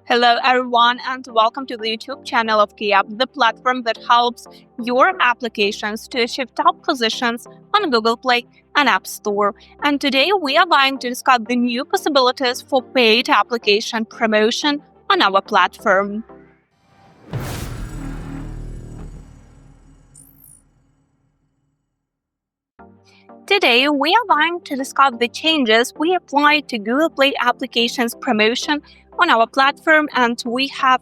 Hello, everyone, and welcome to the YouTube channel of Keyapp, the platform that helps your applications to achieve top positions on Google Play and App Store. And today we are going to discuss the new possibilities for paid application promotion on our platform. Today, we are going to discuss the changes we applied to Google Play applications promotion on our platform, and we have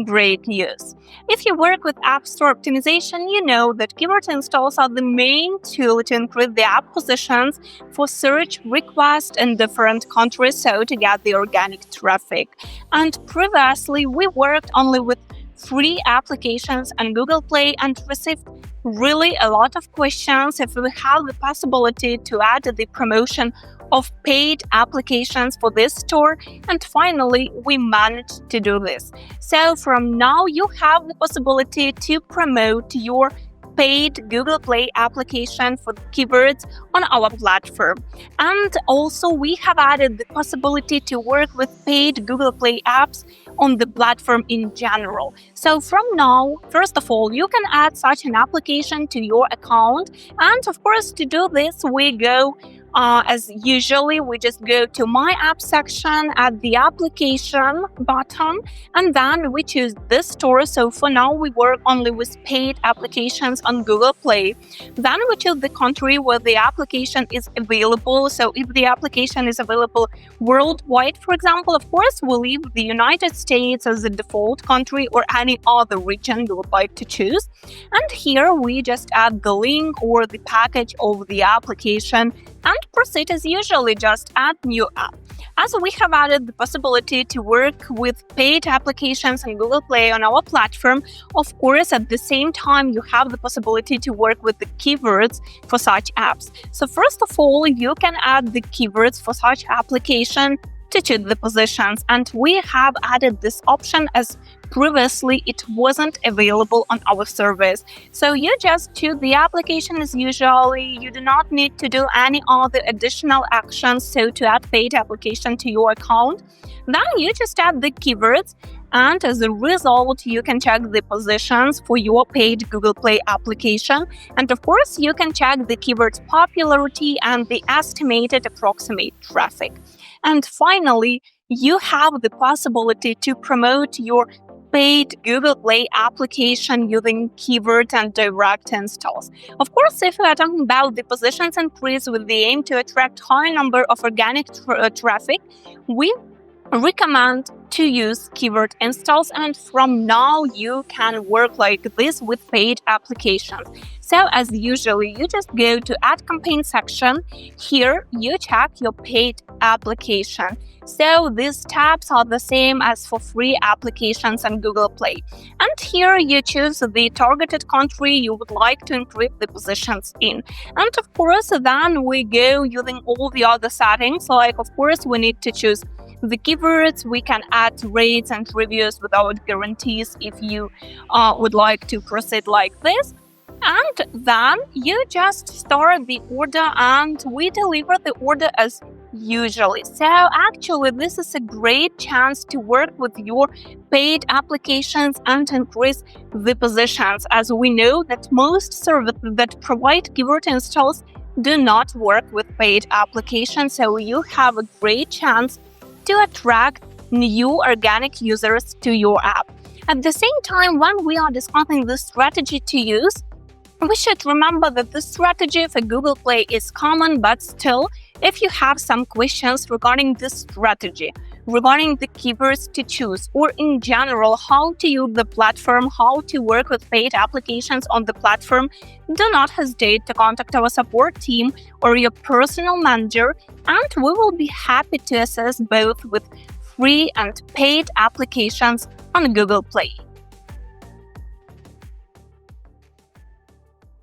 great news. If you work with App Store optimization, you know that keyword installs are the main tool to increase the app positions for search requests in different countries, so to get the organic traffic. And previously, we worked only with free applications on Google Play and received really a lot of questions if we have the possibility to add the promotion of paid applications for this store, and finally we managed to do this. So from now you have the possibility to promote your paid Google Play application for keywords on our platform. And also we have added the possibility to work with paid Google Play apps on the platform in general. So from now, first of all, you can add such an application to your account. And of course, to do this, we go as usually, we just go to My App section at the application button, and then we choose this store. So for now, we work only with paid applications on Google Play. Then we choose the country where the application is available. So if the application is available worldwide, for example, of course, we'll leave the United States as the default country or any other region you would like to choose. And here we just add the link or the package of the application and proceed as usually, just add new app. As we have added the possibility to work with paid applications on Google Play on our platform, of course, at the same time, you have the possibility to work with the keywords for such apps. So first of all, you can add the keywords for such application to choose the positions, and we have added this option as previously it wasn't available on our service. So you just choose the application as usually. You do not need to do any other additional actions so to add paid application to your account. Then you just add the keywords, and as a result you can check the positions for your paid Google Play application. And of course you can check the keyword's popularity and the estimated approximate traffic. And finally, you have the possibility to promote your paid Google Play application using keywords and direct installs. Of course, if we are talking about the positions increase with the aim to attract high number of organic traffic, we recommend to use keyword installs, and from now you can work like this with paid applications. So as usually, you just go to Add Campaign section. Here you check your paid application. So these tabs are the same as for free applications on Google Play. And here you choose the targeted country you would like to increase the positions in. And of course, then we go using all the other settings, like of course we need to choose the keywords. We can add rates and reviews without guarantees if you would like to proceed like this. And then you just start the order and we deliver the order as usually. So actually this is a great chance to work with your paid applications and increase the positions, as we know that most services that provide keyword installs do not work with paid applications. So you have a great chance to attract new organic users to your app. At the same time, when we are discussing the strategy to use, we should remember that the strategy for Google Play is common, but still, if you have some questions regarding this strategy, regarding the keywords to choose, or in general how to use the platform, how to work with paid applications on the platform, do not hesitate to contact our support team or your personal manager, and we will be happy to assist both with free and paid applications on Google Play.